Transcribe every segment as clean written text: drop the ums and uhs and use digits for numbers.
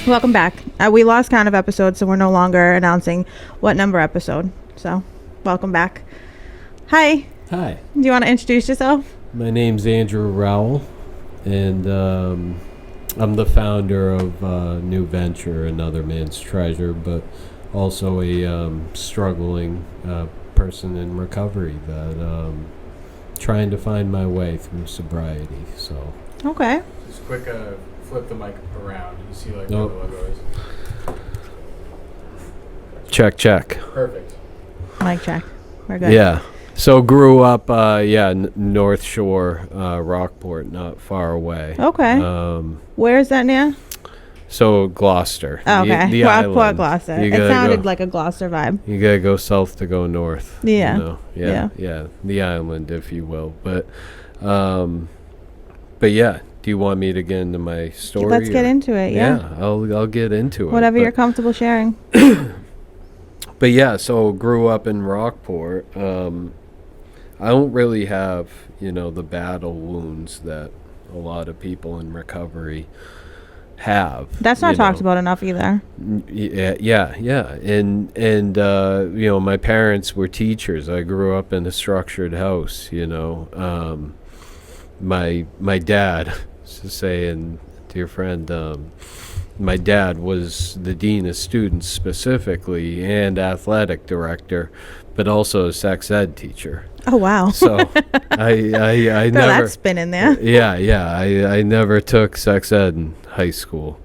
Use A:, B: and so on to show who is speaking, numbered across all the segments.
A: Welcome back. We lost count of episodes, so we're no longer announcing what number episode. So, welcome back. Hi.
B: Hi.
A: Do you want to introduce yourself?
B: My name's Andrew Rowell, and I'm the founder of new venture, Another Man's Treasure, but also a struggling person in recovery that trying to find my way through sobriety. So.
A: Okay.
C: Just quick, flip the mic around. You see like
B: Nope.
C: where the logo is.
B: Check.
C: Perfect.
A: Mic check. We're good.
B: Yeah. So grew up, North Shore, Rockport, not far away.
A: Okay. Where is that near?
B: So Gloucester.
A: Oh, okay.
B: The
A: Rockport,
B: island.
A: Gloucester.
B: You
A: It
B: gotta
A: sounded
B: go-
A: like a Gloucester vibe.
B: You gotta go south to go north.
A: Yeah.
B: You know? Yeah. The island, if you will. But yeah. Do you want me to get into my story?
A: Let's get into it. Yeah.
B: I'll get into it.
A: Whatever you're
B: But-
A: comfortable sharing.
B: But yeah, so grew up in Rockport. I don't really have, the battle wounds that a lot of people in recovery have.
A: That's not talked about enough either.
B: Yeah. And my parents were teachers. I grew up in a structured house, my dad, saying to your friend, my dad was the dean of students specifically and athletic director, but also a sex ed teacher.
A: Oh, wow.
B: So I
A: Throw
B: never.
A: that spin in there.
B: Yeah. I never took sex ed in high school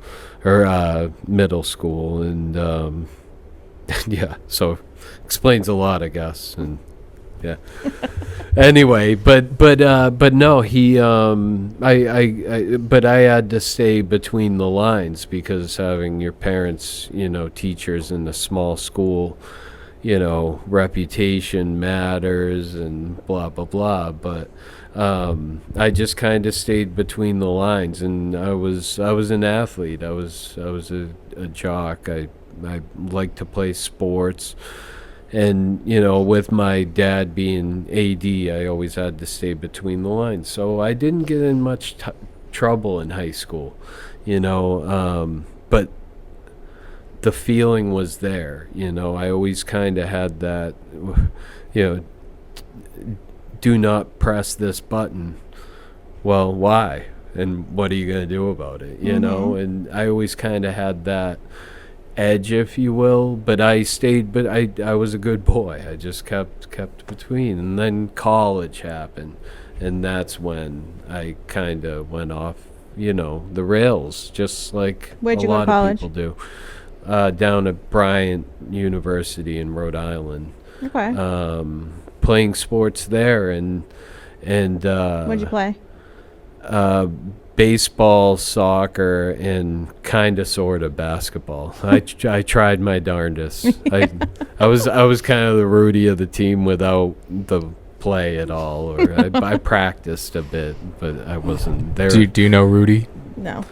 B: or middle school, and yeah, so explains a lot, I guess, and yeah. Anyway, but no, he but I had to stay between the lines because having your parents, teachers in a small school, reputation matters and blah blah blah, but I just kind of stayed between the lines, and I was an athlete. I was a jock. I liked to play sports. And, with my dad being AD, I always had to stay between the lines. So I didn't get in much trouble in high school, but the feeling was there. I always kind of had that, do not press this button. Well, why? And what are you going to do about it? And I always kind of had that edge, if you will, but I stayed, but I was a good boy. I just kept between, and then college happened, and that's when I kind of went off, the rails, just like
A: Where'd
B: a
A: you go to
B: lot
A: college?
B: of people do. Down at Bryant University in Rhode Island.
A: Okay.
B: Playing sports there, and
A: What'd you play?
B: baseball, soccer, and kind of sort of basketball. I tried my darndest. I was kind of the Rudy of the team without the play at all, or I practiced a bit, but I wasn't there.
C: Do you know Rudy?
A: No.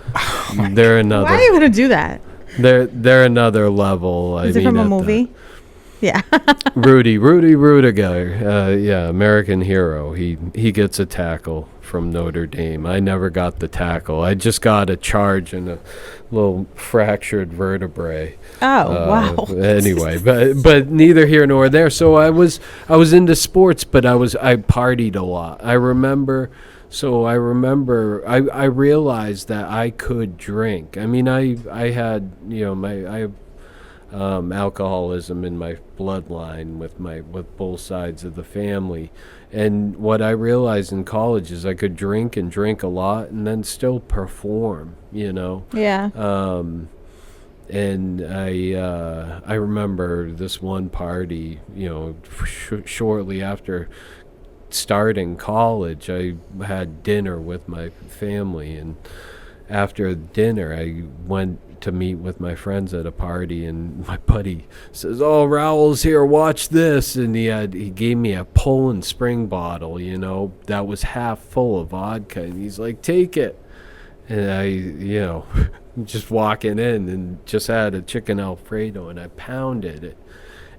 B: They're another.
A: Why do you want to do that?
B: They're another level.
A: Is it from a movie? Yeah.
B: Rudy Rudiger, American hero. He gets a tackle from Notre Dame. I never got the tackle. I just got a charge and a little fractured vertebrae.
A: Oh, wow.
B: Anyway, but neither here nor there. So I was into sports, but I partied a lot. I remember I realized that I could drink. I mean, I had, alcoholism in my bloodline with both sides of the family, and what I realized in college is I could drink a lot and then still perform.
A: Yeah.
B: And I remember this one party. Shortly after starting college, I had dinner with my family, and after dinner I went to meet with my friends at a party, and my buddy says, "Oh, Rowell's here, watch this," and he gave me a Poland Spring bottle, that was half full of vodka, and he's like, "Take it." And I just walking in and just had a chicken Alfredo, and I pounded it,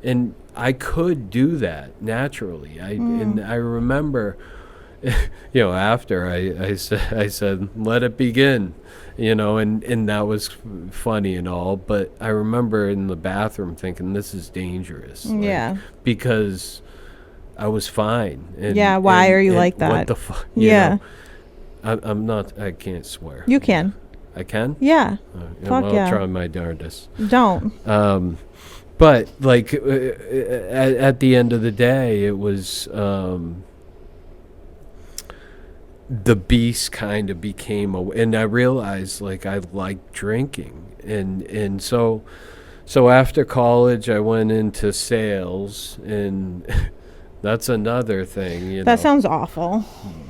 B: and I could do that naturally. And I remember after I said, let it begin, and that was funny and all. But I remember in the bathroom thinking, this is dangerous.
A: Yeah.
B: Because I was fine.
A: Yeah, why are you like
B: What
A: that?
B: the fuck?
A: Yeah.
B: I'm not, I can't swear.
A: You can.
B: I can?
A: Yeah.
B: Well,
A: Fuck yeah.
B: I'll try my darndest.
A: Don't.
B: But like at the end of the day, it was the beast kind of became and I realized like I liked drinking, and so after college I went into sales, and that's another thing.
A: That sounds awful.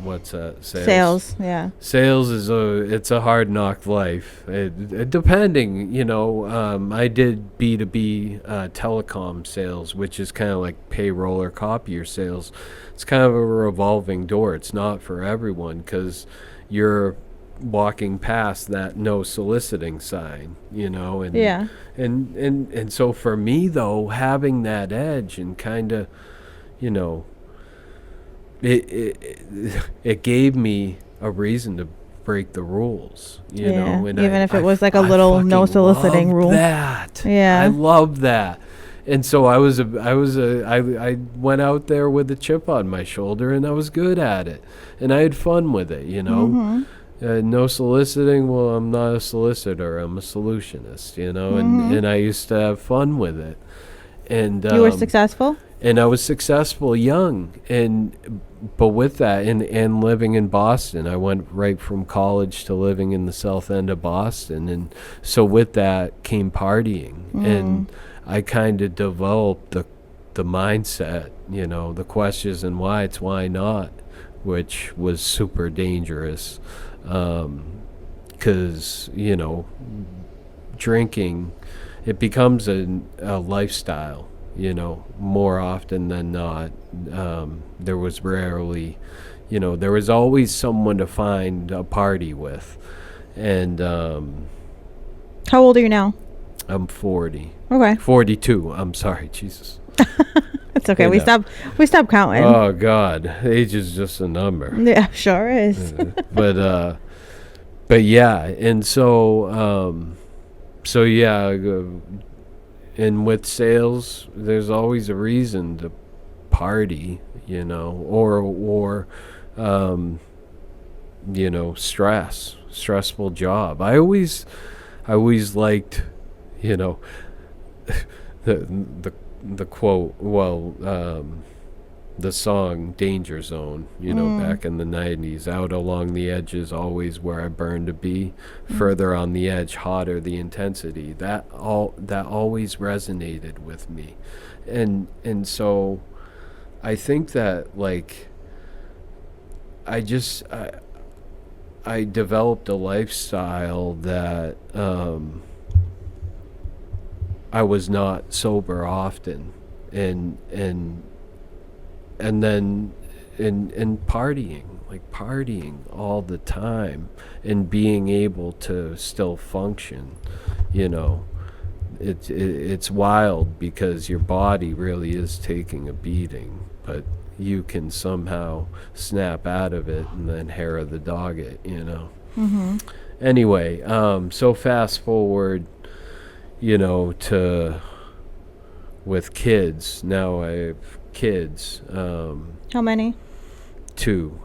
B: What's that?
A: Sales, yeah.
B: Sales it's a hard knock life. Depending, I did B2B telecom sales, which is kind of like payroll or copier sales. It's kind of a revolving door. It's not for everyone because you're walking past that no soliciting sign, and
A: Yeah.
B: and so for me though, having that edge and kind of, it gave me a reason to break the rules,
A: Yeah.
B: and
A: Even if it was like a little no soliciting rule.
B: That
A: Yeah.
B: I love that. And so I went out there with a chip on my shoulder, and I was good at it, and I had fun with it,
A: Mm-hmm.
B: No soliciting. Well, I'm not a solicitor. I'm a solutionist, and I used to have fun with it. And
A: You were successful?
B: and I was successful young, but with that, and living in Boston, I went right from college to living in the south end of Boston, and so with that came partying, and I kind of developed the mindset, the questions and why it's why not, which was super dangerous, because drinking, it becomes a lifestyle. More often than not, there was rarely, there was always someone to find a party with. And
A: How old are you now?
B: I'm 40.
A: Okay.
B: 42. I'm sorry, Jesus.
A: It's okay. We stopped counting.
B: Oh, God. Age is just a number.
A: Yeah, sure is.
B: But yeah. And so yeah. And with sales, there's always a reason to party, or stressful job. I always liked, the quote, the song Danger Zone, back in the 90s. Out along the edges, always where I burn to be. Further on the edge, hotter the intensity. That always resonated with me. And so I think that, like, I developed a lifestyle that I was not sober often, and then in partying all the time, and being able to still function, it's wild because your body really is taking a beating, but you can somehow snap out of it and then hair of the dog it,
A: Mm-hmm.
B: Anyway, so fast forward, to with kids. Now I have kids.
A: How many?
B: 2,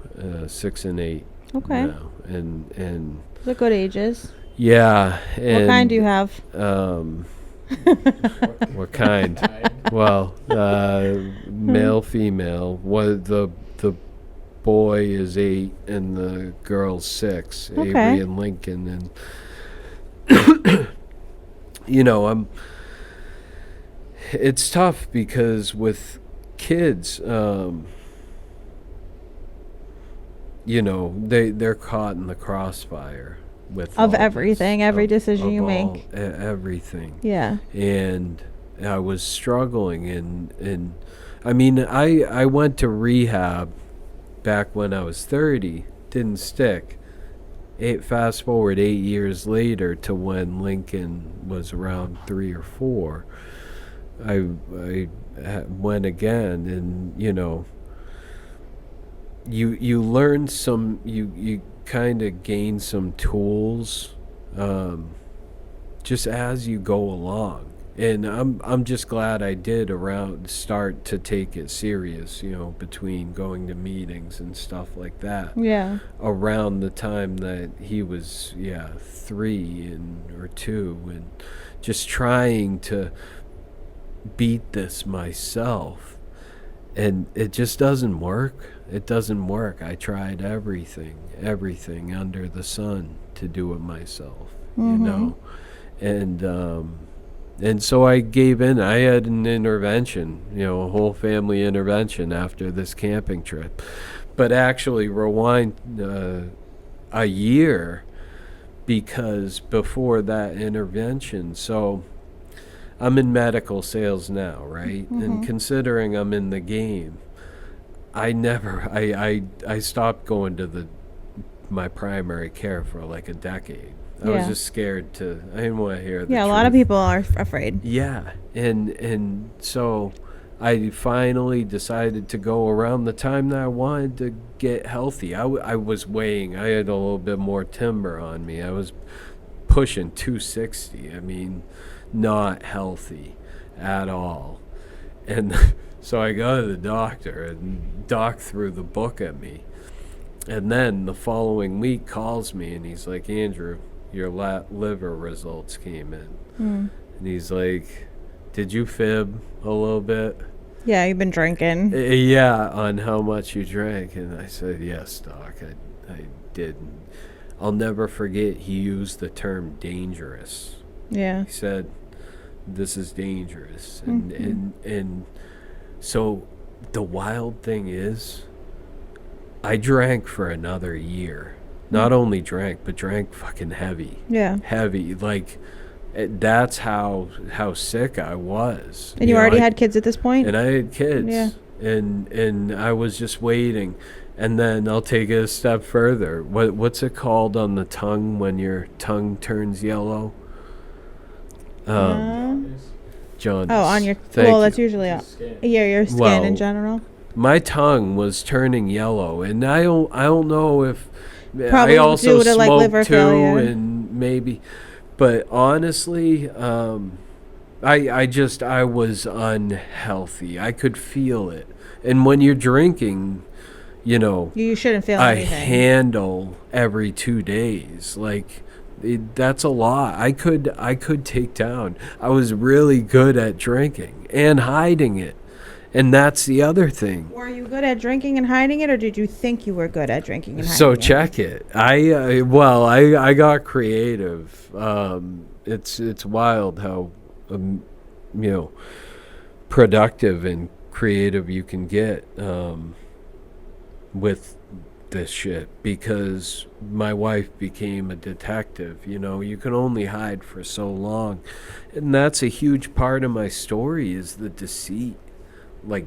B: 6 and 8.
A: Okay.
B: Now. And
A: They're good ages.
B: yeah. And,
A: What kind do you have?
B: What kind? Well, male, female. What the boy is 8 and the girl's 6.
A: Okay.
B: Avery and Lincoln, and it's tough because with kids, they're caught in the crossfire with
A: Of
B: all
A: everything,
B: this,
A: every decision you
B: all-
A: make.
B: everything.
A: Yeah.
B: And I was struggling, and I mean, I went to rehab back when I was 30, didn't stick. Fast forward 8 years later to when Lincoln was around 3 or 4, I went again, and you learn some, you kind of gain some tools, just as you go along. And I'm just glad I did around start to take it serious, between going to meetings and stuff like that.
A: Yeah.
B: Around the time that he was 3 or 2, and just trying to beat this myself, and it just doesn't work. It doesn't work. I tried everything under the sun to do it myself, and so I gave in. I had an intervention, a whole family intervention after this camping trip. But actually, rewind a year, because before that intervention, so I'm in medical sales now, right? And considering I'm in the game, I stopped going to my primary care for like a decade. I was just scared I didn't want to hear the truth.
A: Yeah, a lot of people are afraid.
B: Yeah, and so I finally decided to go around the time that I wanted to get healthy. I was weighing, I had a little bit more timber on me. I was pushing 260. I mean, not healthy at all. And so I go to the doctor, and Doc threw the book at me. And then the following week calls me, and he's like, Andrew, your liver results came in. And he's like, did you fib a little bit?
A: Yeah, you've been drinking.
B: Yeah, on how much you drank. And I said, yes, Doc, I did. I'll never forget, he used the term dangerous.
A: Yeah.
B: He said, this is dangerous. And so the wild thing is, I drank for another year. Not only drank, but drank fucking heavy.
A: Yeah.
B: Heavy. Like, that's how sick I was.
A: And you already had kids at this point?
B: And I had kids.
A: Yeah.
B: And I was just waiting. And then I'll take it a step further. What's it called on the tongue when your tongue turns yellow? Jaundice.
A: Oh, on your... that's usually... your skin in general.
B: My tongue was turning yellow, and I don't know if...
A: Probably
B: I also
A: due to
B: smoked
A: liver
B: too,
A: failure.
B: and maybe... But honestly, I was unhealthy. I could feel it. And when you're drinking,
A: you shouldn't feel anything.
B: I handle every 2 days. Like, that's a lot. I could take down. I was really good at drinking and hiding it. And that's the other thing. Were
A: you good at drinking and hiding it, or did you think you were good at drinking and hiding it?
B: So check it. I got creative. It's wild how productive and creative you can get with this shit, because my wife became a detective. You can only hide for so long, and that's a huge part of my story, is the deceit. Like,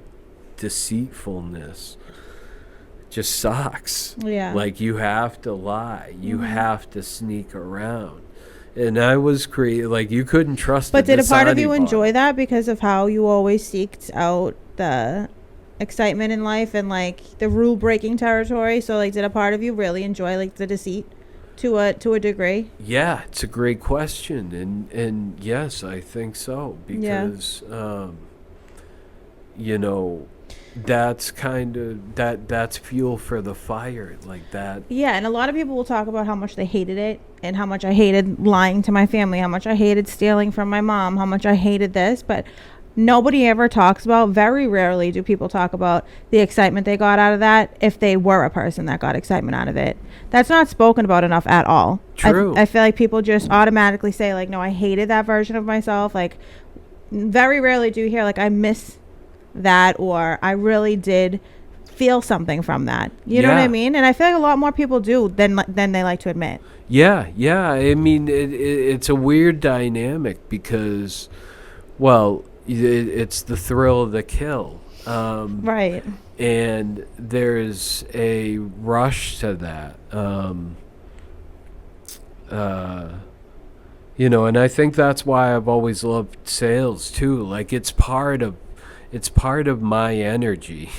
B: deceitfulness just sucks.
A: Yeah.
B: Like, you have to lie. You have to sneak around. And I was like, you couldn't trust
A: But did a part of you enjoy that because of how you always seeked out the excitement in life and, like, the rule-breaking territory? So, like, did a part of you really enjoy, like, the deceit to a degree?
B: Yeah, it's a great question. And yes, I think so. Because... that's kind of that's fuel for the fire, like that.
A: Yeah, and a lot of people will talk about how much they hated it, and how much I hated lying to my family, how much I hated stealing from my mom, how much I hated this, but nobody ever talks about, very rarely do people talk about the excitement they got out of that, if they were a person that got excitement out of it. That's not spoken about enough at all.
B: True.
A: I feel like people just automatically say, like, no, I hated that version of myself. Like, very rarely do you hear, like, I miss that, or I really did feel something from that. You know what I mean? And I feel like a lot more people do than they like to admit.
B: Yeah. I mean, it's a weird dynamic because, it's the thrill of the kill.
A: Right.
B: And there's a rush to that. And I think that's why I've always loved sales too. Like, it's part of my energy.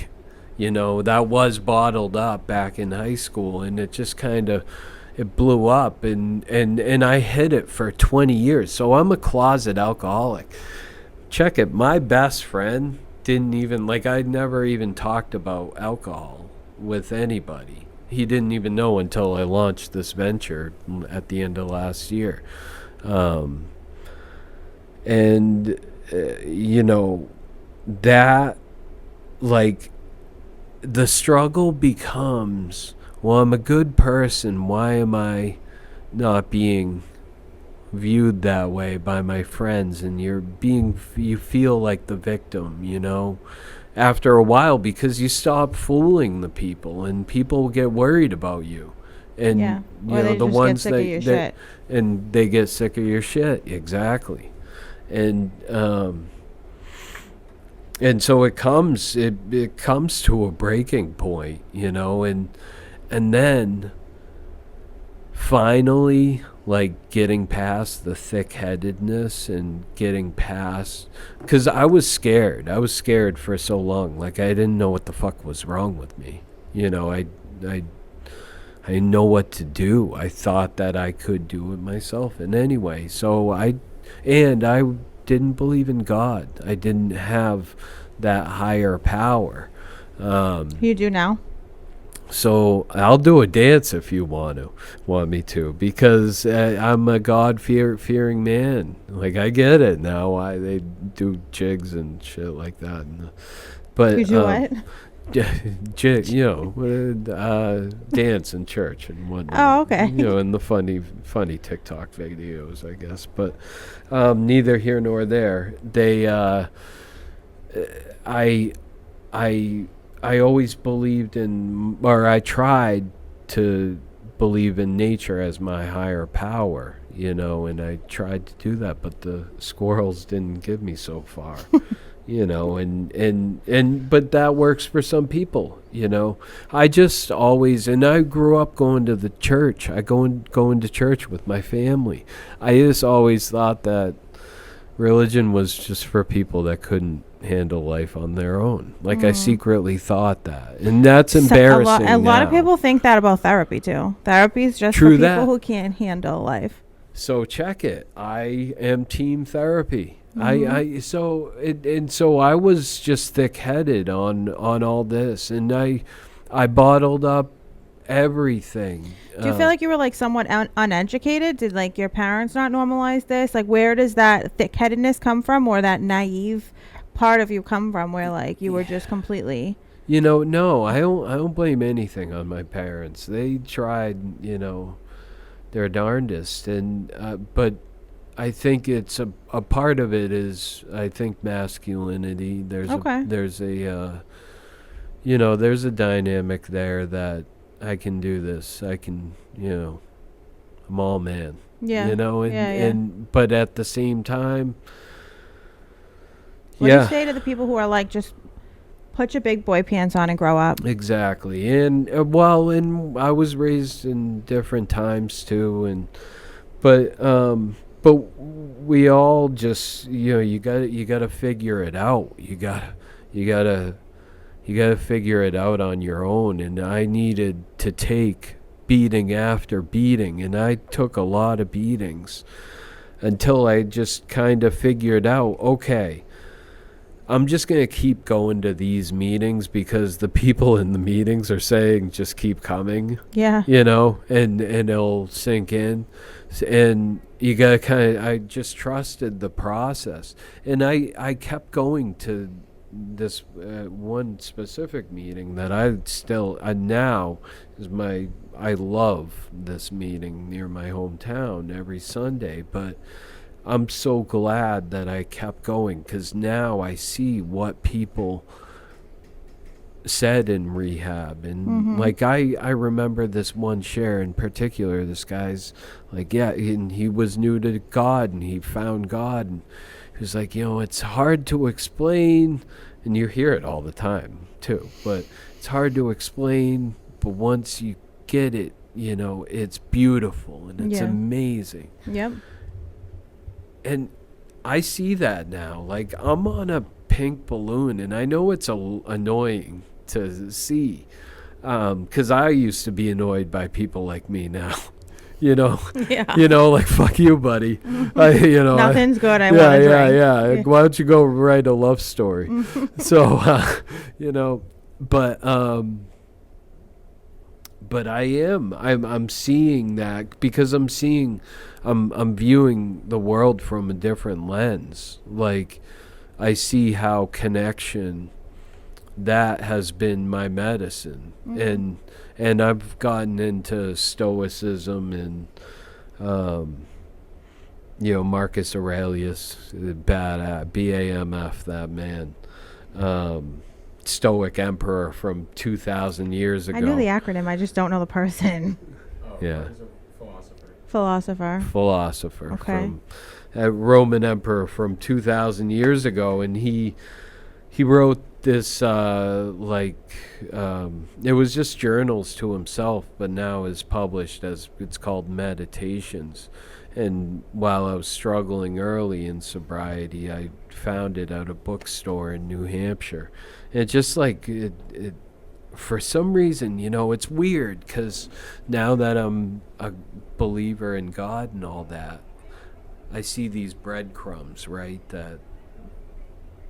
B: You know, that was bottled up back in high school, and it just kind of it blew up, and I hid it for 20 years. So I'm a closet alcoholic. Check it. My best friend didn't even, like, I never even talked about alcohol with anybody. He didn't even know until I launched this venture at the end of last year. And you know, that, like, the struggle becomes, well, I'm a good person, why am I not being viewed that way by my friends? And you feel like the victim, you know, after a while, because you stop fooling the people, and people get worried about you. And
A: Yeah.
B: you
A: Or
B: know,
A: they
B: the
A: just
B: ones
A: get sick of your shit.
B: and they get sick of your shit. Exactly. And so it comes to a breaking point, you know, and then finally, like, getting past the thick-headedness and getting past, because I was scared for so long. Like, I didn't know what the fuck was wrong with me, you know. I didn't know what to do. I thought that I could do it myself. And anyway, so I didn't believe in God. I didn't have that higher power.
A: You do now?
B: So I'll do a dance if you want me to, because I'm a God-fearing man. Like, I get it now why they do jigs and shit like that. But
A: You do what?
B: you know, dance in church and whatnot.
A: Oh, okay.
B: You know, and the funny TikTok videos, I guess. But neither here nor there. They, I always believed in, or I tried to believe in nature as my higher power, you know, and I tried to do that, but the squirrels didn't give me so far. You know, and but that works for some people, you know. I just always, and I grew up going to the church. Going to church with my family. I just always thought that religion was just for people that couldn't handle life on their own. Like, I secretly thought that, and that's embarrassing.
A: A lot of
B: now.
A: people think that about therapy too. Therapy is just
B: True
A: for people
B: that.
A: who can't handle life.
B: So check it. I am team therapy. So I was just thick-headed on all this, and I bottled up everything.
A: Do you feel like you were like somewhat uneducated? Did like your parents not normalize this? Like, where does that thick-headedness come from, or that naive part of you come from, where like you were just completely?
B: You know, no, I don't blame anything on my parents. They tried, you know, their darndest, and but I think it's a part of it is, I think, masculinity. There's a you know, there's a dynamic there that I can do this. I can, you know, I'm all man.
A: Yeah.
B: You know, and but at the same time,
A: What do you say to the people who are like, just put your big boy pants on and grow up?
B: Exactly. And and I was raised in different times too, but we all just, you know, you got to figure it out. You got to figure it out on your own. And I needed to take beating after beating, and I took a lot of beatings until I just kind of figured out, okay, I'm just going to keep going to these meetings because the people in the meetings are saying just keep coming.
A: Yeah.
B: You know, and it'll sink in. And you got to I just trusted the process. And I kept going to this one specific meeting that I still, now is I love this meeting near my hometown every Sunday, but I'm so glad that I kept going, because now I see what people said in rehab. And like, I remember this one share in particular. This guy's like, yeah, and he was new to God, and he found God, and he was like, you know, it's hard to explain, and you hear it all the time too, but it's hard to explain, but once you get it, you know, it's beautiful and it's amazing.
A: Yep.
B: And I see that now. Like, I'm on a pink balloon, and I know it's annoying to see. 'Cause I used to be annoyed by people like me now. You know,
A: Yeah.
B: like, fuck you, buddy.
A: Nothing's good. I want to drink.
B: Yeah. Why don't you go write a love story? So, but I'm seeing that because I'm viewing the world from a different lens. Like, I see how connection, that has been my medicine. And I've gotten into Stoicism and, Marcus Aurelius, BAMF, that man, Stoic emperor from 2,000 years ago.
A: I knew the acronym. I just don't know the person.
C: Oh,
B: Yeah.
C: He's a philosopher.
B: Philosopher
A: Okay.
B: from a Roman emperor from 2,000 years ago, and he wrote this it was just journals to himself, but now is published as, it's called Meditations. And while I was struggling early in sobriety, I found it at a bookstore in New Hampshire. And just like it for some reason, it's weird, because now that I'm a believer in God and all that, I see these breadcrumbs, right, that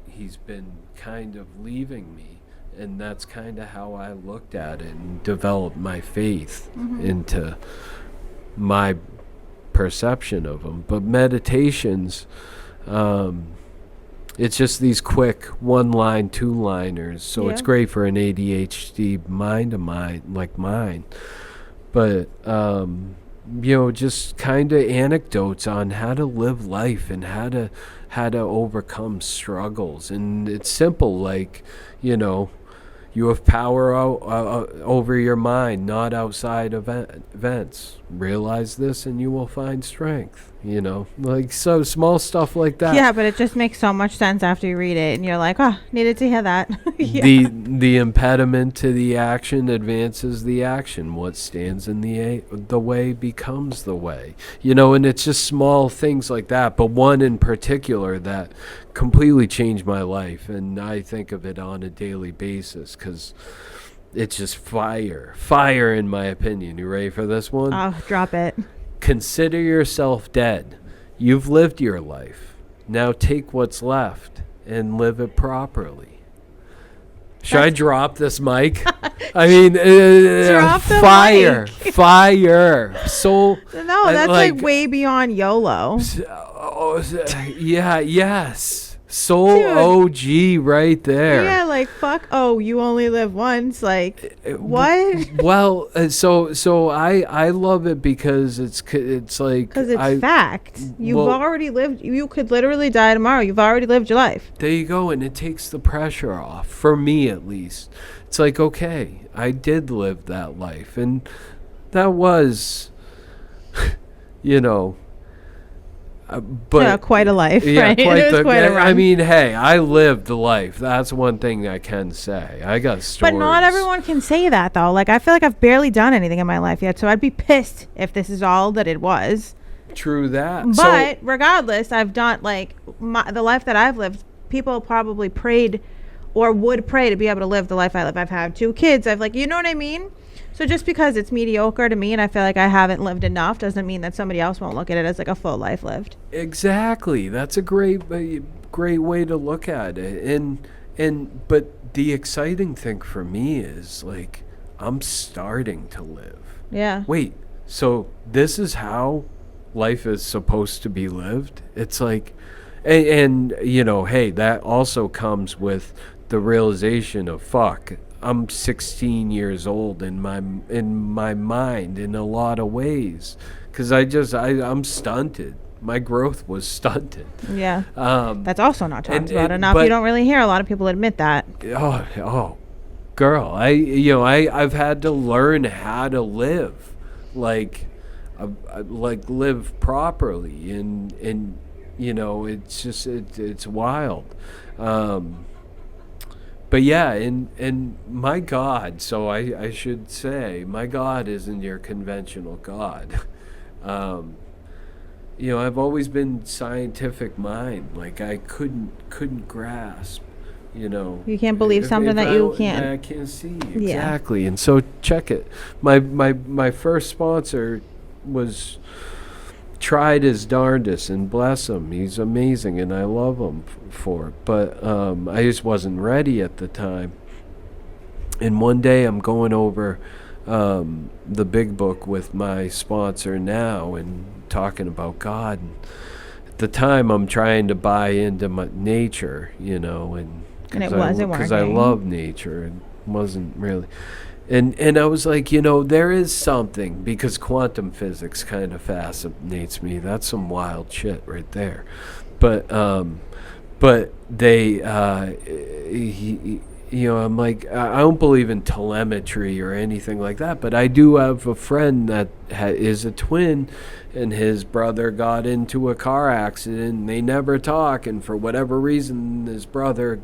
B: he's been kind of leaving me. And that's kind of how I looked at it and developed my faith into my perception of him. But meditations, it's just these quick 1-line, 2-liners. So it's great for an ADHD mind of mine, like mine. But, just kind of anecdotes on how to live life and how to overcome struggles. And it's simple, like, you have power over your mind, not outside events. Realize this and you will find strength, like, so small stuff like that.
A: Yeah, but it just makes so much sense after you read it, and you're like, oh, needed to hear that. Yeah.
B: The impediment to the action advances the action. What stands in the way becomes the way. And it's just small things like that, but one in particular that completely changed my life, and I think of it on a daily basis because it's just fire in my opinion. You ready for this one?
A: Oh, drop it.
B: Consider yourself dead. You've lived your life. Now take what's left and live it properly. Should I drop this mic? I mean,
A: Drop the
B: fire,
A: mic.
B: fire. So
A: No, that's like way beyond YOLO.
B: Yes. Soul
A: Dude.
B: OG right there.
A: Yeah, like, fuck, oh, you only live once. Like, what?
B: Well, so I love it because it's like,
A: Because it's fact. You've already lived. You could literally die tomorrow. You've already lived your life.
B: There you go, and it takes the pressure off, for me at least. It's like, okay, I did live that life, and that was, but
A: yeah, quite a life,
B: yeah,
A: right?
B: quite
A: It was quite a run.
B: I mean, hey, I lived life. That's one thing I can say. I got stories.
A: But not everyone can say that, though. Like, I feel like I've barely done anything in my life yet, so I'd be pissed if this is all that it was.
B: True that.
A: But regardless, I've done, like, the life that I've lived, people probably prayed or would pray to be able to live the life I live. I've had 2 kids. I've, like, you know what I mean? So just because it's mediocre to me and I feel like I haven't lived enough doesn't mean that somebody else won't look at it as like a full life lived.
B: Exactly. That's a great way to look at it. But the exciting thing for me is, like, I'm starting to live.
A: Yeah.
B: Wait, so this is how life is supposed to be lived? It's like, and hey, that also comes with the realization of, fuck, I'm 16 years old in my mind in a lot of ways, because I'm stunted. My growth was stunted.
A: Yeah. That's also not talked about enough.
B: But
A: you don't really hear a lot of people admit that.
B: Oh, girl, I've had to learn how to live, like live properly, and it's just it's wild. But yeah, and my God, so I should say, my God isn't your conventional God. I've always been scientific mind. Like, I couldn't grasp, You know,
A: You can't believe something that you can't.
B: I can't see.
A: Yeah.
B: Exactly. And so check it. My first sponsor was tried his darndest, and bless him, he's amazing, and I love him for it. But I just wasn't ready at the time. And one day I'm going over the big book with my sponsor now and talking about God. And at the time I'm trying to buy into my nature, you know, and
A: it wasn't
B: because I
A: working.
B: love nature, and wasn't really. And I was like, you know, there is something, because quantum physics kind of fascinates me. That's some wild shit right there. But they, you know, I'm like, I don't believe in telemetry or anything like that, but I do have a friend that is a twin, and his brother got into a car accident, and they never talk, and for whatever reason, his brother...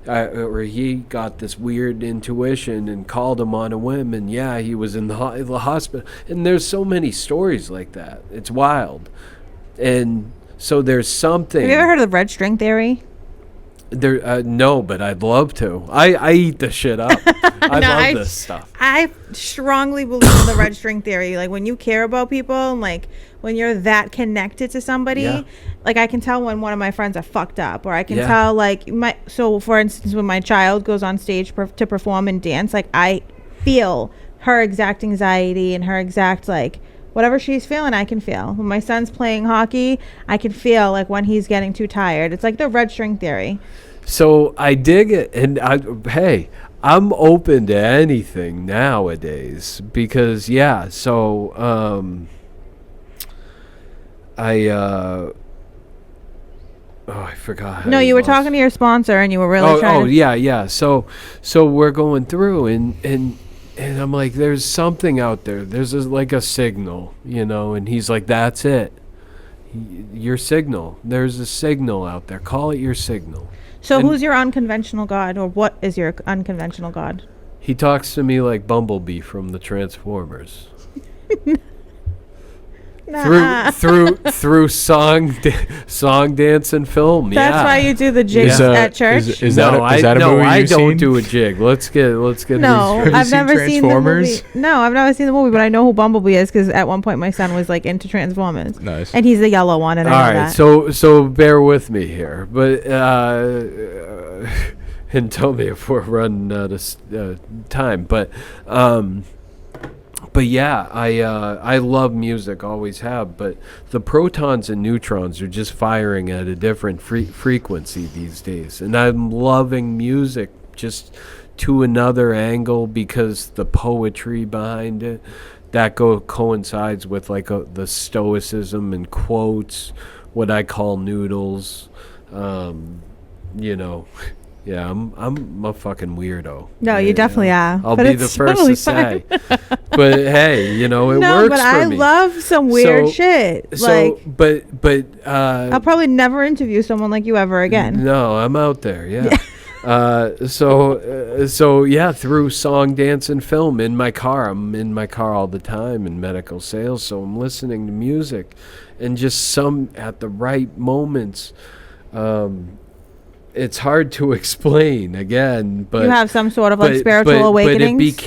B: or he got this weird intuition and called him on a whim, and yeah, he was in the hospital. And there's so many stories like that. It's wild. And so there's something.
A: Have you ever heard of the red string theory?
B: There, no, but I'd love to. I eat the shit up. I love this stuff.
A: I strongly believe in the red string theory. Like, when you care about people, and like when you're that connected to somebody,
B: Yeah.
A: like I can tell when one of my friends are fucked up, or I can tell like so for instance, when my child goes on stage to perform and dance, like I feel her exact anxiety and her exact like whatever she's feeling, I can feel. When my son's playing hockey, I can feel like when he's getting too tired. It's like the red string theory.
B: So I dig it, and hey, I'm open to anything nowadays, because I forgot. how
A: No, you were
B: lost-
A: talking to your sponsor, and you were really trying to...
B: yeah. So we're going through, and I'm like, there's something out there. There's like a signal, you know. And he's like, that's it. Your signal. There's a signal out there. Call it your signal.
A: So
B: And
A: who's your unconventional god, or what is your unconventional god?
B: he talks to me like Bumblebee from the Transformers. through song, dance, and film.
A: That's why you do the jigs at church.
D: Is that a movie
B: I
D: you've
B: don't
D: seen?
B: do a jig. Let's get
A: No,
B: these.
D: Have you
A: I've
D: seen
A: never seen the movie.
D: Transformers?
A: No, I've never seen the movie, but I know who Bumblebee is because at one point my son was like into Transformers.
D: Nice.
A: And he's the yellow one, and
B: All
A: I know
B: right,
A: that.
B: so bear with me here, but and tell me if we're running out of time. But yeah, I love music, always have. But the protons and neutrons are just firing at a different frequency these days, and I'm loving music just to another angle, because the poetry behind it that coincides with like the stoicism and quotes, what I call noodles, you know. Yeah, I'm a fucking weirdo.
A: No, you definitely are.
B: I'll
A: But
B: be the
A: it's
B: first
A: totally
B: to say.
A: fine.
B: But hey, you know, it
A: No,
B: works
A: but
B: for
A: I
B: me.
A: love some weird
B: So-
A: shit.
B: So,
A: Like,
B: but
A: I'll probably never interview someone like you ever again.
B: no, I'm out there. Yeah. So yeah, through song, dance, and film in my car. I'm in my car all the time in medical sales, so I'm listening to music, and just some at the right moments. It's hard to explain again, but
A: You have some sort of like
B: but-
A: spiritual
B: but
A: awakenings.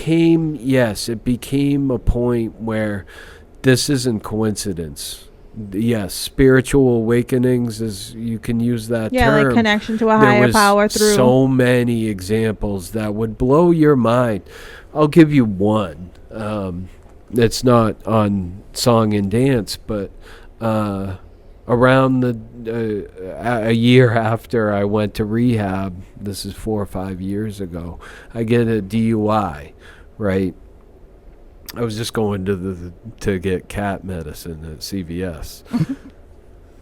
B: it became a point where this isn't coincidence. Yes, spiritual awakenings, is, you can use that
A: yeah,
B: term.
A: like connection to a
B: There
A: higher
B: was
A: power through.
B: so many examples that would blow your mind. I'll give you one. It's not on song and dance, but around a year after I went to rehab, this is 4 or 5 years ago, I get a DUI, right? I was just going to get cat medicine at CVS.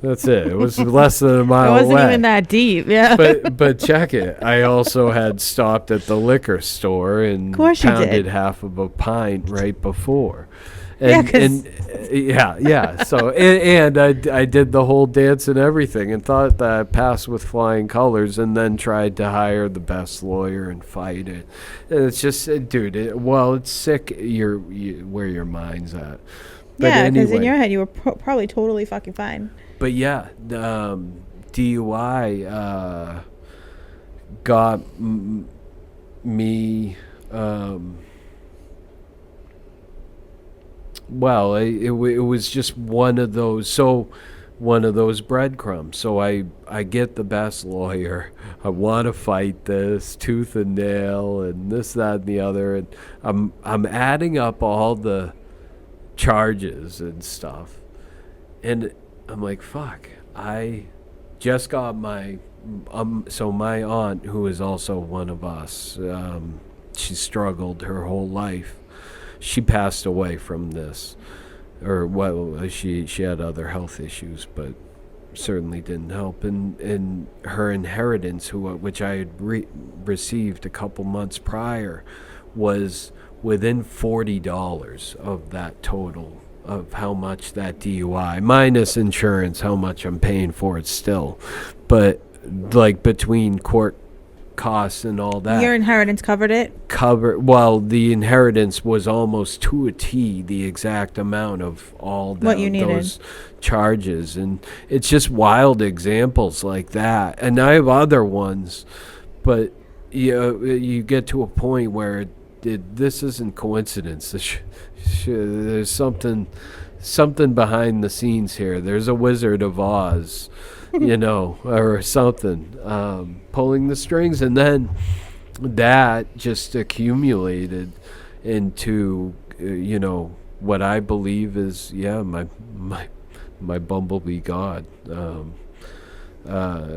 B: That's it. It was less than a
A: It
B: mile
A: wasn't
B: away.
A: even that deep. Yeah.
B: But check it. I also had stopped at the liquor store and
A: Of course you
B: pounded
A: did.
B: half of a pint right before.
A: Yeah,
B: And,
A: 'cause-
B: yeah. So and I did the whole dance and everything, and thought that I passed with flying colors, and then tried to hire the best lawyer and fight it. And it's just, dude. It's sick. Where your mind's at. But
A: Yeah, because in
B: anyway.
A: your head you were probably totally fucking fine.
B: But yeah, DUI got me. Well, it was just one of those breadcrumbs. So I get the best lawyer. I want to fight this tooth and nail and this, that, and the other. And I'm adding up all the charges and stuff. And I'm like, fuck, I just got my, so my aunt, who is also one of us, she struggled her whole life. She passed away from this, or well, she had other health issues, but certainly didn't help. And her inheritance, which I had received a couple months prior, was within $40 of that total of how much that DUI minus insurance, how much I'm paying for it still, but like between court costs and all that.
A: Your inheritance covered it?
B: Well, the inheritance was almost to a T the exact amount of all
A: What you needed.
B: those charges. And it's just wild examples like that. And I have other ones, but you get to a point where this isn't coincidence. There's something behind the scenes here. There's a Wizard of Oz, or something, pulling the strings. And then that just accumulated into, what I believe is, my bumblebee God,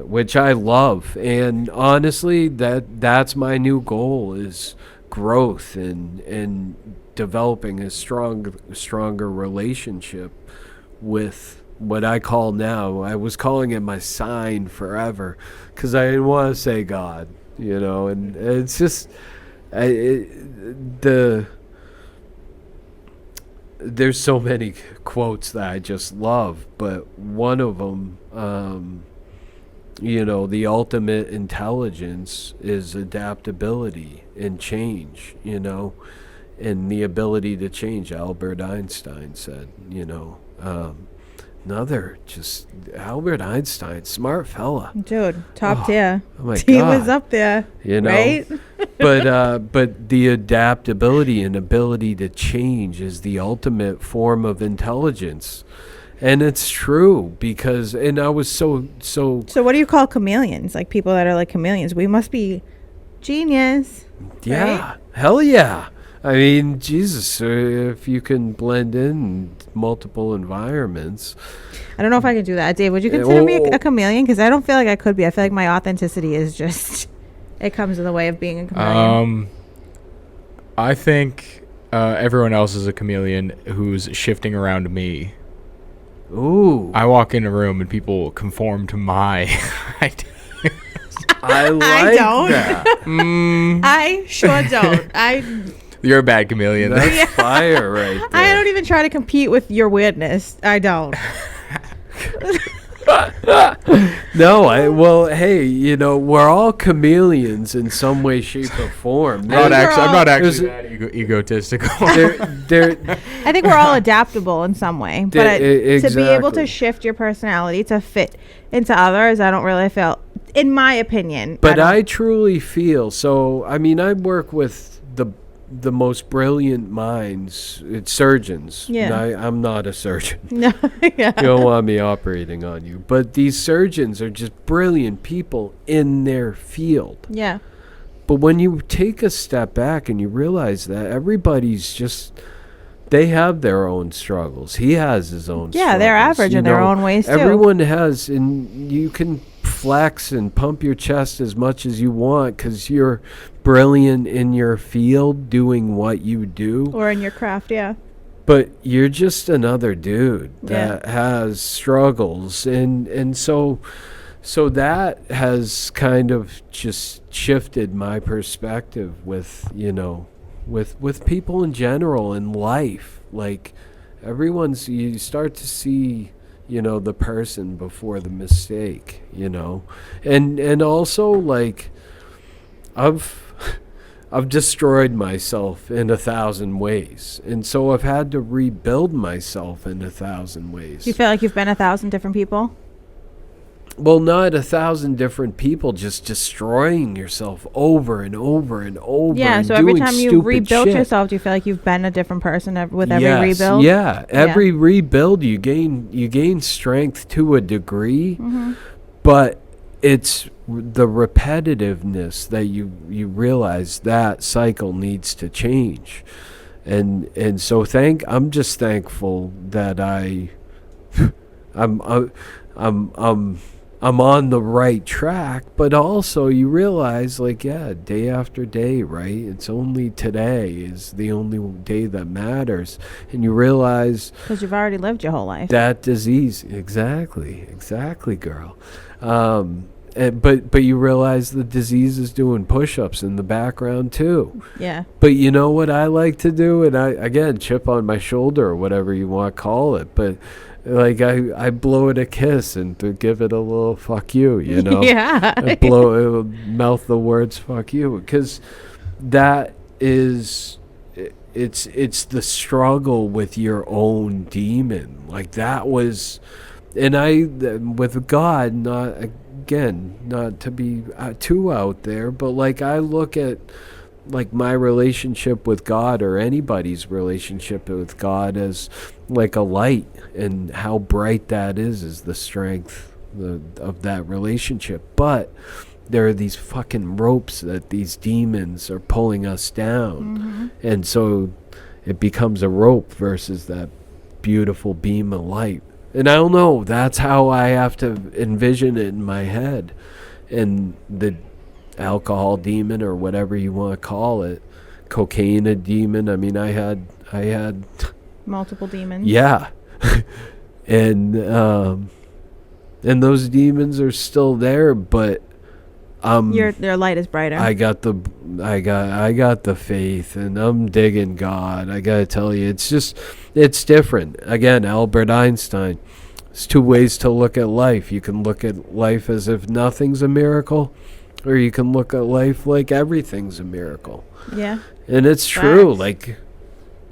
B: which I love. And honestly, that's my new goal, is growth and developing a stronger relationship with what I call now, I was calling it my sign forever because I didn't want to say God, and it's just there's so many quotes that I just love, but one of them, the ultimate intelligence is adaptability and change, and the ability to change. Albert Einstein said, Albert Einstein, smart fella.
A: Dude, top tier.
B: Oh my
A: He
B: God.
A: was up there, right?
B: But the adaptability and ability to change is the ultimate form of intelligence. And it's true because, and I was so.
A: So what do you call chameleons? Like people that are like chameleons. We must be genius.
B: Yeah.
A: Right?
B: Hell yeah. I mean, Jesus, if you can blend in multiple environments.
A: I don't know if I can do that. Dave, would you consider me a chameleon? Because I don't feel like I could be. I feel like my authenticity is just, it comes in the way of being a chameleon.
D: I think everyone else is a chameleon who's shifting around me.
B: Ooh.
D: I walk in a room and people conform to my ideas.
B: I like
A: I don't.
B: that.
A: I sure don't.
D: You're a bad chameleon.
B: That's fire right there.
A: I don't even try to compete with your weirdness. I don't.
B: Well, hey, we're all chameleons in some way, shape, or form.
D: I'm not actually
B: There's-
D: that egotistical.
A: I think we're all adaptable in some way. But to be able to
B: exactly.
A: shift your personality to fit into others, I don't really feel, in my opinion.
B: But
A: don't.
B: I truly feel, so, I mean, I work with the most brilliant minds. It's surgeons.
A: Yeah.
B: I'm not a surgeon.
A: No, yeah.
B: You don't want me operating on you. But these surgeons are just brilliant people in their field.
A: Yeah.
B: But when you take a step back and you realize that everybody's just, they have their own struggles. He has his own struggles.
A: Yeah, they're average in their own ways, too.
B: Everyone has, and you can flex and pump your chest as much as you want because you're brilliant in your field doing what you do.
A: Or in your craft, yeah.
B: But you're just another dude that has struggles. And so that has kind of just shifted my perspective with, with people in general in life. Like you start to see, the person before the mistake, and also like I've destroyed myself in 1,000 ways. And so I've had to rebuild myself in 1,000 ways.
A: Do you feel like you've been 1,000 different people?
B: Well, not 1,000 different people just destroying yourself over and over and over.
A: Yeah,
B: and
A: so every
B: doing
A: time you
B: stupid
A: rebuild
B: shit.
A: yourself, do you feel like you've been a different person with every
B: Yes,
A: rebuild?
B: Yeah, every rebuild you gain strength to a degree,
A: Mm-hmm.
B: but it's the repetitiveness that you realize that cycle needs to change. And so I'm just thankful that I'm I'm on the right track, but also you realize, like, yeah, day after day, right? It's only today is the only day that matters. And you realize
A: Because you've already lived your whole life.
B: that disease, exactly, girl. But you realize the disease is doing push-ups in the background too.
A: Yeah.
B: But you know what I like to do? And again, chip on my shoulder or whatever you want to call it. But like I blow it a kiss and to give it a little fuck you, you know?
A: Yeah.
B: I mouth the words fuck you. Because that is, it's the struggle with your own demon. Like that was, and with God, not to be too out there, but like I look at like my relationship with God or anybody's relationship with God as like a light, and how bright that is the strength of that relationship. But there are these fucking ropes that these demons are pulling us down.
A: Mm-hmm.
B: And so it becomes a rope versus that beautiful beam of light. And I don't know, that's how I have to envision it in my head. And the alcohol demon, or whatever you want to call it, cocaine a demon. I mean, I had
A: Multiple demons.
B: yeah. and those demons are still there, but
A: Your light is brighter.
B: I got the faith, and I'm digging God. I gotta tell you, it's different. Again, Albert Einstein. There's two ways to look at life. You can look at life as if nothing's a miracle, or you can look at life like everything's a miracle.
A: Yeah.
B: And it's true.
A: Facts.
B: Like,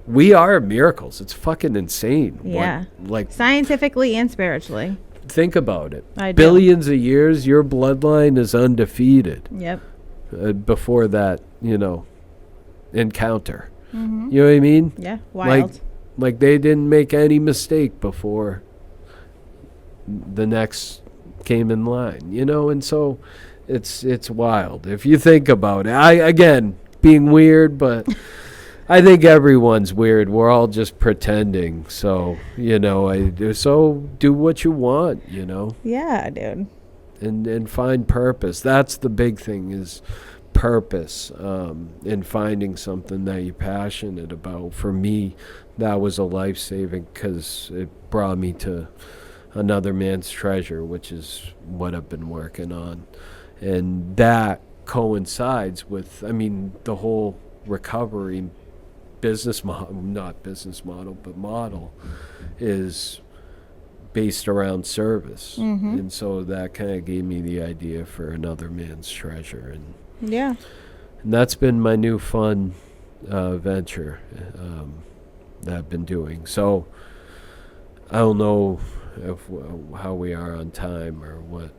B: we are miracles. It's fucking insane.
A: Yeah.
B: Like,
A: Scientifically and spiritually.
B: think about it.
A: I do.
B: Billions of years, your bloodline is undefeated.
A: Yep.
B: Before that, encounter.
A: Mm-hmm.
B: You know what I mean?
A: Yeah. Wild.
B: Like they didn't make any mistake before the next came in line, and so it's wild if you think about it. Again, being weird, but I think everyone's weird. We're all just pretending. So, so do what you want,
A: Yeah, dude.
B: and find purpose. That's the big thing, is purpose, in finding something that you're passionate about. For me, that was a life-saving, because it brought me to another man's treasure, which is what I've been working on. And that coincides with, the whole recovery model is based around service.
A: Mm-hmm.
B: And so that kind of gave me the idea for another man's treasure. And
A: Yeah.
B: that's been my new fun venture that I've been doing. So I don't know how we are on time or what.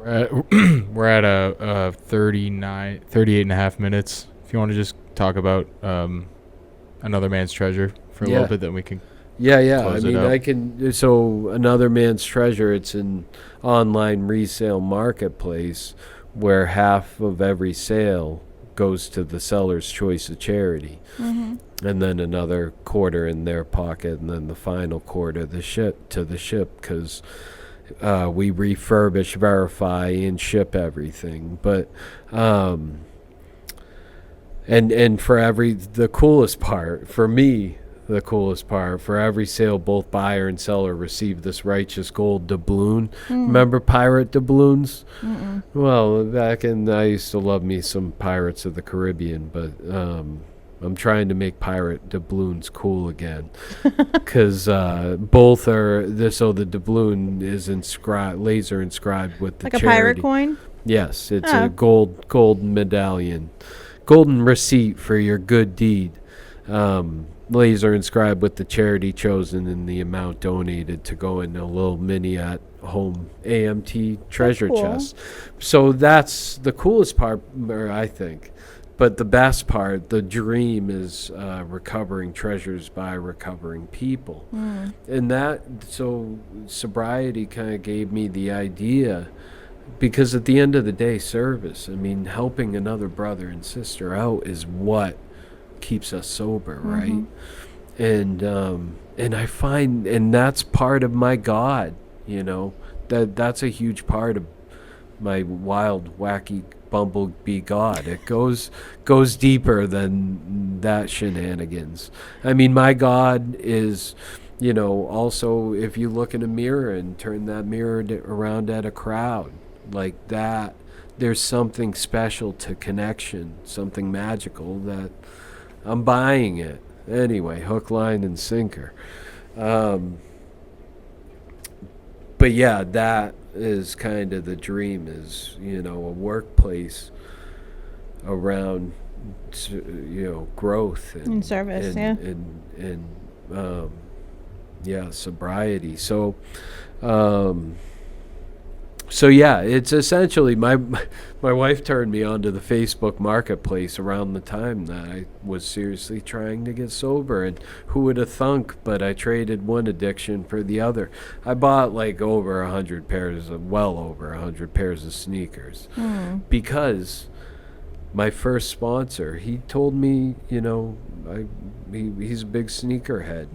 D: We're at a 38 and a half minutes. If you want to just talk about another man's treasure for a little bit, then we can.
B: Yeah.
D: Close it
B: I
D: out.
B: can. So another man's treasure. It's an online resale marketplace where half of every sale goes to the seller's choice of charity,
A: Mm-hmm.
B: and then another quarter in their pocket, and then the final quarter to the ship, because we refurbish, verify, and ship everything. But and for the coolest part for me, for every sale, both buyer and seller receive this righteous gold doubloon. Remember pirate doubloons?
A: Mm-mm.
B: Well, I used to love me some Pirates of the Caribbean, but I'm trying to make pirate doubloons cool again, because both are so the doubloon is laser inscribed with the
A: Like a
B: charity.
A: pirate coin?
B: Yes, it's
A: Oh.
B: a gold medallion, golden receipt for your good deed. laser inscribed with the charity chosen and the amount donated to go in a little mini at home AMT treasure
A: cool.
B: chest. So that's the coolest part, I think. But the best part, the dream, is recovering treasures by recovering people. And that, so sobriety kind of gave me the idea, because at the end of the day, service, I mean, helping another brother and sister out is what keeps us sober, right? And I find, and that's part of my God, you know, that's a huge part of my wild, wacky bumblebee God. It goes deeper than that shenanigans. I mean, my God is, you know, also, if you look in a mirror and turn that mirror around at a crowd like that, there's something special to connection, something magical that I'm buying it. Anyway, hook, line, and sinker. But yeah, that is kind of the dream, is, you know, a workplace around, you know, growth and
A: service,
B: and sobriety. So yeah, it's essentially my wife turned me onto the Facebook marketplace around the time that I was seriously trying to get sober, and who would have thunk, but I traded one addiction for the other. I bought like well over 100 pairs of sneakers because my first sponsor, he told me, you know, he's a big sneakerhead,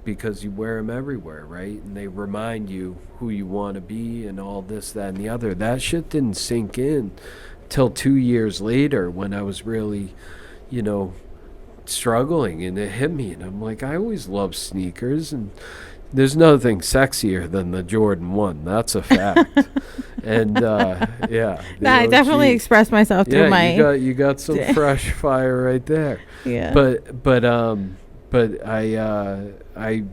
B: because you wear them everywhere, right? And they remind you who you want to be and all this, that, and the other. That shit didn't sink in till 2 years later, when I was really, you know, struggling, and it hit me. And I'm like, I always loved sneakers, and there's nothing sexier than the Jordan 1. That's a fact. And yeah.
A: I definitely expressed myself through my...
B: you got some fresh fire right there.
A: Yeah.
B: But I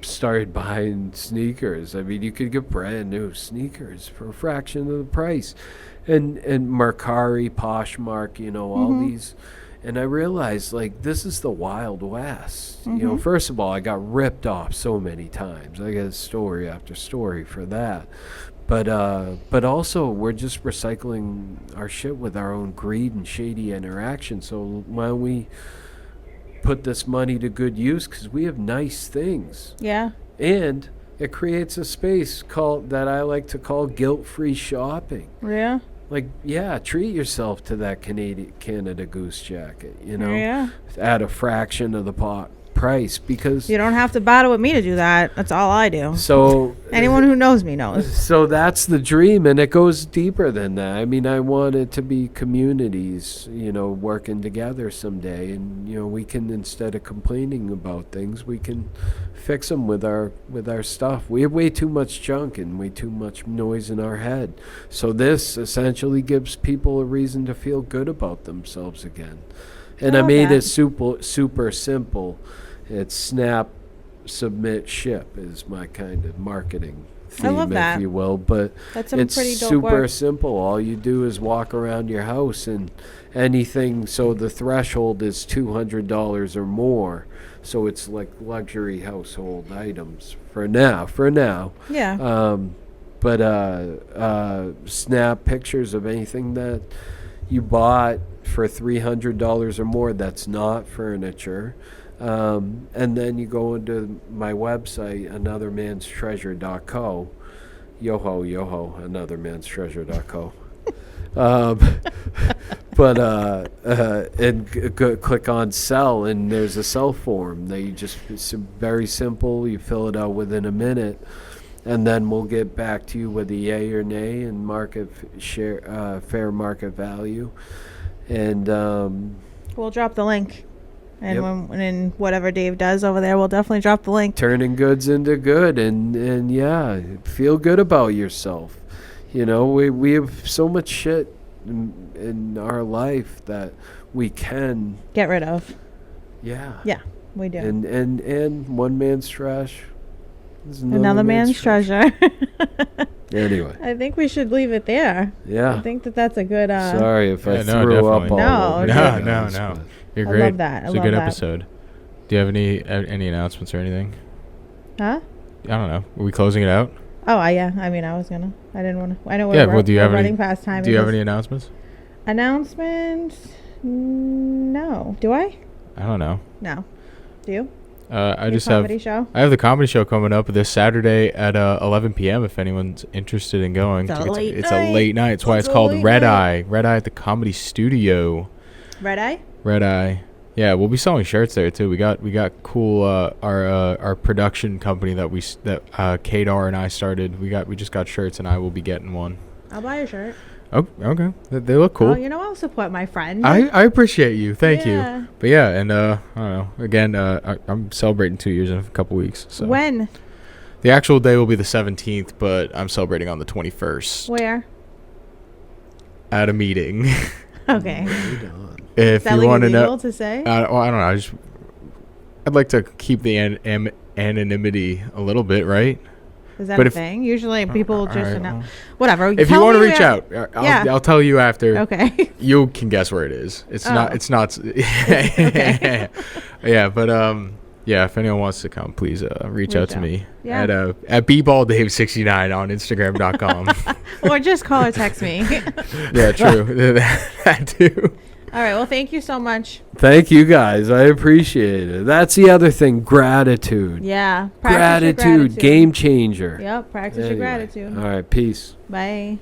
B: started buying sneakers. I mean, you could get brand new sneakers for a fraction of the price, and Mercari, Poshmark, you know, all these. And I realized, like, this is the Wild West. You know, first of all, I got ripped off so many times. I got story after story for that. But also, we're just recycling our shit with our own greed and shady interaction. So why don't we put this money to good use, because we have nice things. Yeah. And it creates a space that I like to call guilt-free shopping. Yeah. Like, yeah, treat yourself to that Canada Goose jacket, you know, at a fraction of the price, because
A: you don't have to battle with me to do that. That's all I do.
B: So
A: anyone who knows me knows.
B: So that's the dream, and it goes deeper than that. I mean, I want it to be communities, you know, working together someday, and, you know, we can, instead of complaining about things, we can fix them with our stuff. We have way too much junk and way too much noise in our head. So this essentially gives people a reason to feel good about themselves again. And I made it super simple. It's snap, submit, ship is my kind of marketing theme, if you will. But
A: it's
B: pretty super simple. All you do is walk around your house, and anything. So the threshold is $200 or more. So it's like luxury household items for now. Yeah. But snap pictures of anything that you bought for $300 or more that's not furniture. And then you go into my website, anothermanstreasure.co. Yoho, anothermanstreasure.co. And click on sell, and there's a sell form. It's very simple. You fill it out within a minute, and then we'll get back to you with a yay or nay and fair market value. And
A: we'll drop the link. And when whatever Dave does over there, we'll definitely drop the link.
B: Turning goods into good, and yeah, feel good about yourself. You know, we have so much shit in our life that we can
A: get rid of.
B: Yeah.
A: Yeah, we do.
B: And one man's trash is
A: another man's treasure.
B: Anyway,
A: I think we should leave it there.
B: Yeah.
A: I think that's a good.
B: Sorry if I threw up all over.
D: No. You're great.
A: I love that.
D: It's a good episode. Do you have any announcements or anything?
A: Huh?
D: I don't know. Are we closing it out?
A: Oh, yeah. I mean, I was gonna. I didn't want to. I know we're,
D: Yeah, well, do you
A: we're
D: have any-
A: running past time.
D: Do you have
A: because-
D: any announcements?
A: announcements? No. Do I?
D: I don't know.
A: No. Do you?
D: I
A: Your
D: just have.
A: comedy show.
D: I have the comedy show coming up this Saturday at 11 p.m. If anyone's interested in going.
A: It's a late
D: it's
A: night.
D: a late night. That's why
A: It's
D: it's
A: a
D: called
A: late
D: Red
A: night.
D: Eye. Red Eye at the Comedy Studio.
A: Red Eye.
D: Red Eye. Yeah, we'll be selling shirts there too. We got cool our production company that Kadar and I started. We just got shirts and I will be getting one.
A: I'll buy a shirt.
D: Oh, okay. They look cool.
A: Oh, you know, I'll support my friend.
D: I appreciate you. Thank
A: Yeah.
D: you. But yeah, and I don't know. Again, I'm celebrating 2 years in a couple weeks. So
A: When?
D: the actual day will be the 17th, but I'm celebrating on the 21st
A: Where?
D: at a meeting.
A: Okay.
B: Right on.
D: If
A: Is that
D: you
A: like
D: want to
A: illegal
D: know,
A: to say?
D: well, I don't know. I'd like to keep the anonymity a little bit, right?
A: Is that
D: but
A: a
D: if-
A: thing? Usually people just
D: Alright,
A: announce.
D: well.
A: Whatever.
D: If you
A: Tell
D: want to
A: me
D: reach
A: about-
D: out,
A: Yeah.
D: I'll tell you after.
A: Okay.
D: You can guess where it is. It's not.
A: Oh.
D: It's not.
A: Okay.
D: Yeah, but yeah. If anyone wants to come, please reach out to
A: out.
D: me
A: Yeah.
D: at bballdave69 on Instagram.com.
A: Or just call or text me.
D: Yeah, true. That too.
A: All right. Well, thank you so much.
B: Thank you guys. I appreciate it. That's the other thing. Gratitude.
A: Yeah. Practice your
B: Gratitude. Game changer.
A: Yep. Practice your
B: Anyway.
A: gratitude.
B: All right. Peace.
A: Bye.